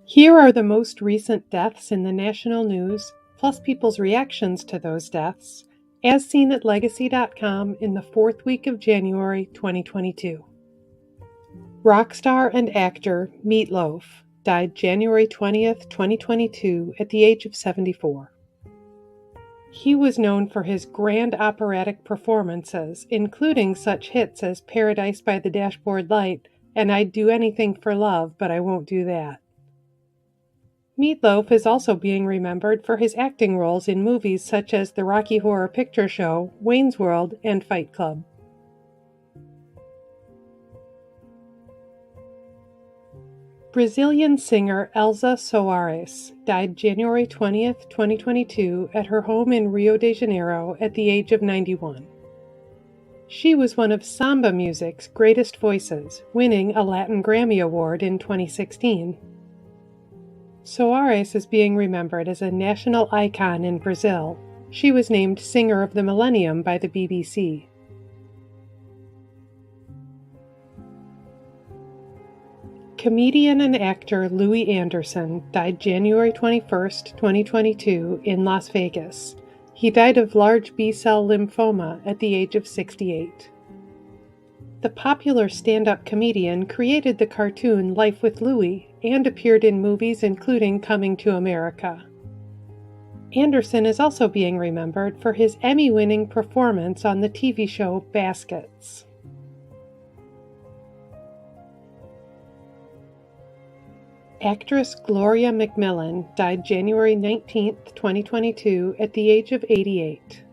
Here are the most recent deaths in the national news, plus people's reactions to those deaths, as seen at Legacy.com in the fourth week of January 2022. Rock star and actor Meat Loaf died January 20th, 2022 at the age of 74. He was known for his grand operatic performances, including such hits as Paradise by the Dashboard Light and I'd Do Anything for Love, but I Won't Do That. Meat Loaf is also being remembered for his acting roles in movies such as The Rocky Horror Picture Show, Wayne's World, and Fight Club. Brazilian singer Elza Soares died January 20th, 2022 at her home in Rio de Janeiro at the age of 91. She was one of samba music's greatest voices, winning a Latin Grammy Award in 2016. Soares is being remembered as a national icon in Brazil. She was named Singer of the Millennium by the BBC. Comedian and actor Louie Anderson died January 21st, 2022 in Las Vegas. He died of large B-cell lymphoma at the age of 68. The popular stand-up comedian created the cartoon Life with Louie and appeared in movies including Coming to America. Anderson is also being remembered for his Emmy-winning performance on the TV show Baskets. Actress Gloria McMillan died January 19, 2022 at the age of 88.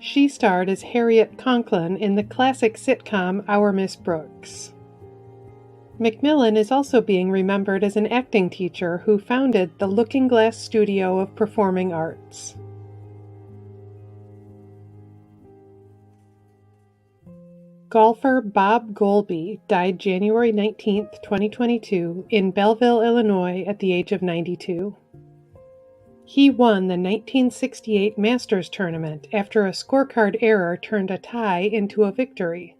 She starred as Harriet Conklin in the classic sitcom Our Miss Brooks. McMillan is also being remembered as an acting teacher who founded the Looking Glass Studio of Performing Arts. Golfer Bob Goalby died January 19, 2022 in Belleville, Illinois at the age of 92. He won the 1968 Masters tournament after a scorecard error turned a tie into a victory.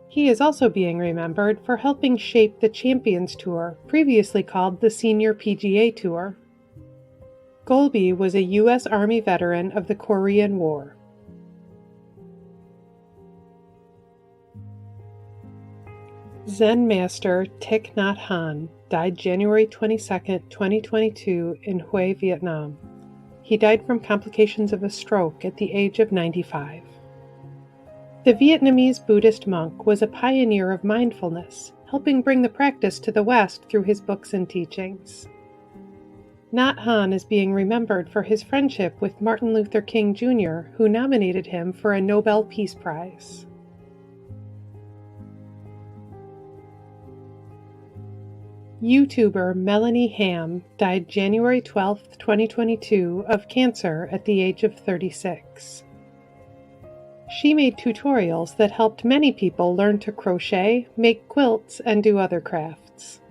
He is also being remembered for helping shape the Champions Tour, previously called the Senior PGA Tour. Goalby was a U.S. Army veteran of the Korean War. Zen master Thich Nhat Hanh died January 22, 2022 in Hue, Vietnam. He died from complications of a stroke at the age of 95. The Vietnamese Buddhist monk was a pioneer of mindfulness, helping bring the practice to the West through his books and teachings. Nhat Hanh is being remembered for his friendship with Martin Luther King Jr., who nominated him for a Nobel Peace Prize. YouTuber Melanie Ham died January 12, 2022 of cancer at the age of 36. She made tutorials that helped many people learn to crochet, make quilts, and do other crafts.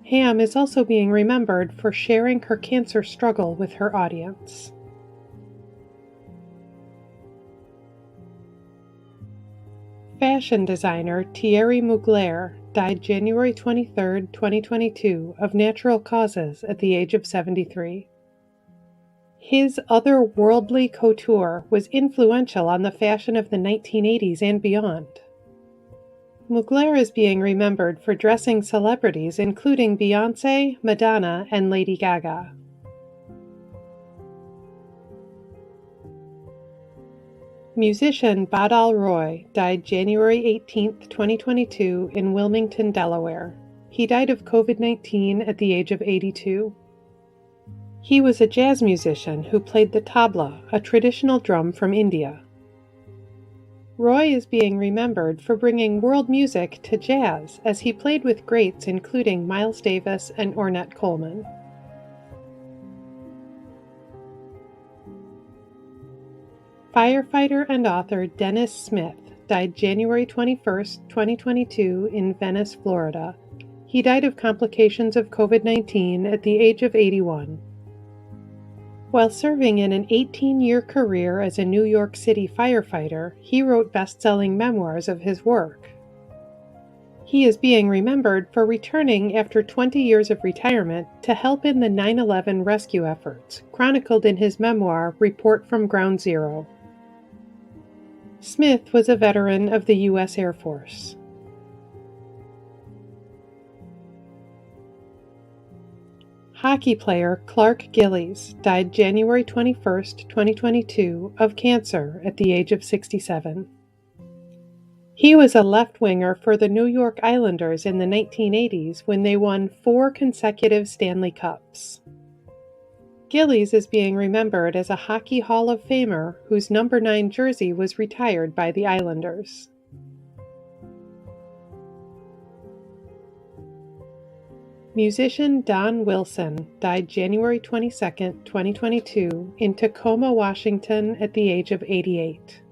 Ham is also being remembered for sharing her cancer struggle with her audience. Fashion designer Thierry Mugler died January 23, 2022 of natural causes at the age of 73. His otherworldly couture was influential on the fashion of the 1980s and beyond. Mugler is being remembered for dressing celebrities including Beyoncé, Madonna, and Lady Gaga. Musician Badal Roy died January 18, 2022 in Wilmington, Delaware. He died of COVID-19 at the age of 82. He was a jazz musician who played the tabla, a traditional drum from India. Roy is being remembered for bringing world music to jazz as he played with greats including Miles Davis and Ornette Coleman. Firefighter and author Dennis Smith died January 21, 2022 in Venice, Florida. He died of complications of COVID-19 at the age of 81. While serving in an 18-year career as a New York City firefighter, he wrote best-selling memoirs of his work. He is being remembered for returning after 20 years of retirement to help in the 9/11 rescue efforts, chronicled in his memoir, Report from Ground Zero. Smith was a veteran of the U.S. Air Force. Hockey player Clark Gillies died January 21, 2022, of cancer at the age of 67. He was a left-winger for the New York Islanders in the 1980s when they won 4 consecutive Stanley Cups. Gillies is being remembered as a Hockey Hall of Famer whose number 9 jersey was retired by the Islanders. Musician Don Wilson died January 22, 2022, in Tacoma, Washington at the age of 88.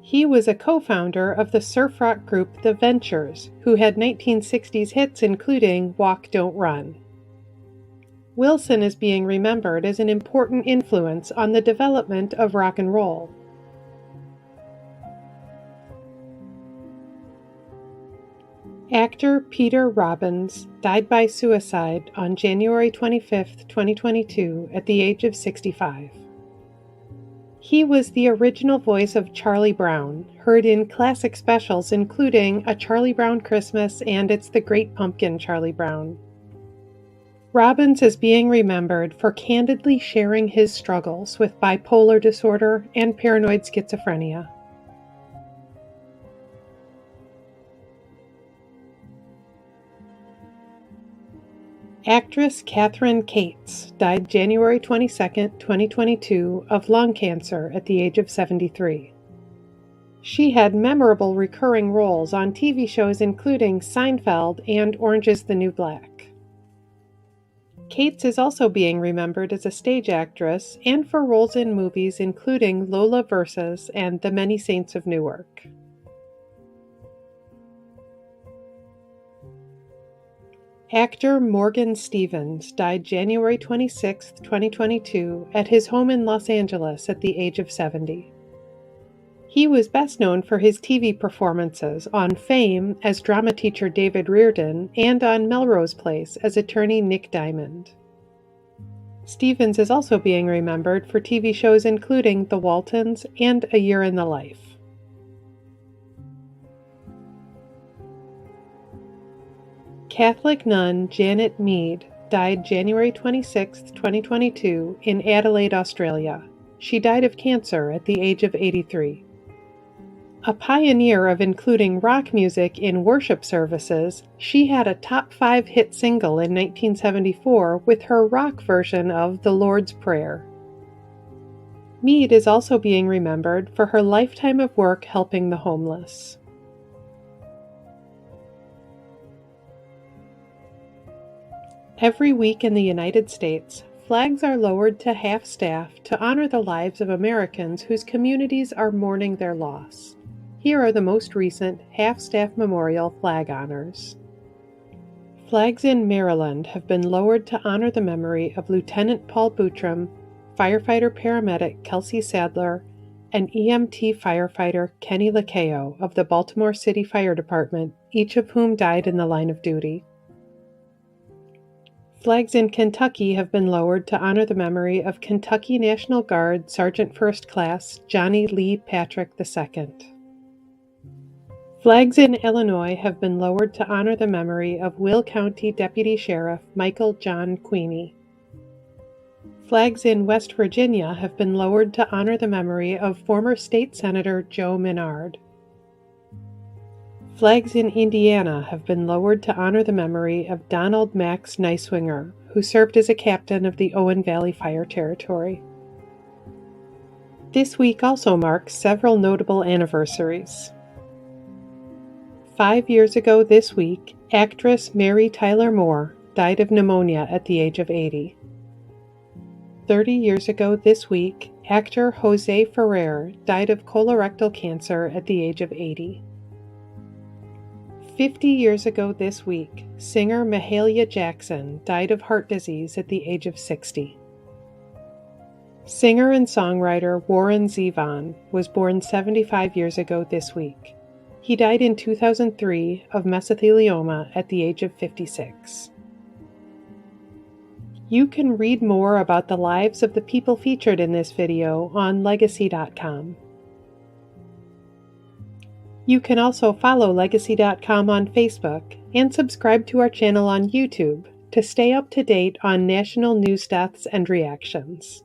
He was a co-founder of the surf rock group The Ventures, who had 1960s hits including Walk, Don't Run. Wilson is being remembered as an important influence on the development of rock and roll. Actor Peter Robbins died by suicide on January 25, 2022, at the age of 65. He was the original voice of Charlie Brown, heard in classic specials including A Charlie Brown Christmas and It's the Great Pumpkin, Charlie Brown. Robbins is being remembered for candidly sharing his struggles with bipolar disorder and paranoid schizophrenia. Actress Kathryn Kates died January 22, 2022, of lung cancer at the age of 73. She had memorable recurring roles on TV shows including Seinfeld and Orange is the New Black. Kates is also being remembered as a stage actress and for roles in movies including Lola Versus and The Many Saints of Newark. Actor Morgan Stevens died January 26, 2022, at his home in Los Angeles at the age of 70. He was best known for his TV performances on Fame as drama teacher David Reardon and on Melrose Place as attorney Nick Diamond. Stevens is also being remembered for TV shows including The Waltons and A Year in the Life. Catholic nun Janet Mead died January 26, 2022, in Adelaide, Australia. She died of cancer at the age of 83. A pioneer of including rock music in worship services, she had a top 5 hit single in 1974 with her rock version of The Lord's Prayer. Mead is also being remembered for her lifetime of work helping the homeless. Every week in the United States, flags are lowered to half-staff to honor the lives of Americans whose communities are mourning their loss. Here are the most recent half-staff memorial flag honors. Flags in Maryland have been lowered to honor the memory of Lieutenant Paul Boutram, firefighter-paramedic Kelsey Sadler, and EMT firefighter Kenny Lakeo of the Baltimore City Fire Department, each of whom died in the line of duty. Flags in Kentucky have been lowered to honor the memory of Kentucky National Guard Sergeant First Class Johnny Lee Patrick II. Flags in Illinois have been lowered to honor the memory of Will County Deputy Sheriff Michael John Queenie. Flags in West Virginia have been lowered to honor the memory of former State Senator Joe Menard. Flags in Indiana have been lowered to honor the memory of Donald Max Neiswinger, who served as a captain of the Owen Valley Fire Territory. This week also marks several notable anniversaries. 5 years ago this week, actress Mary Tyler Moore died of pneumonia at the age of 80. 30 years ago this week, actor Jose Ferrer died of colorectal cancer at the age of 80. 50 years ago this week, singer Mahalia Jackson died of heart disease at the age of 60. Singer and songwriter Warren Zevon was born 75 years ago this week. He died in 2003 of mesothelioma at the age of 56. You can read more about the lives of the people featured in this video on Legacy.com. You can also follow Legacy.com on Facebook and subscribe to our channel on YouTube to stay up to date on national news deaths and reactions.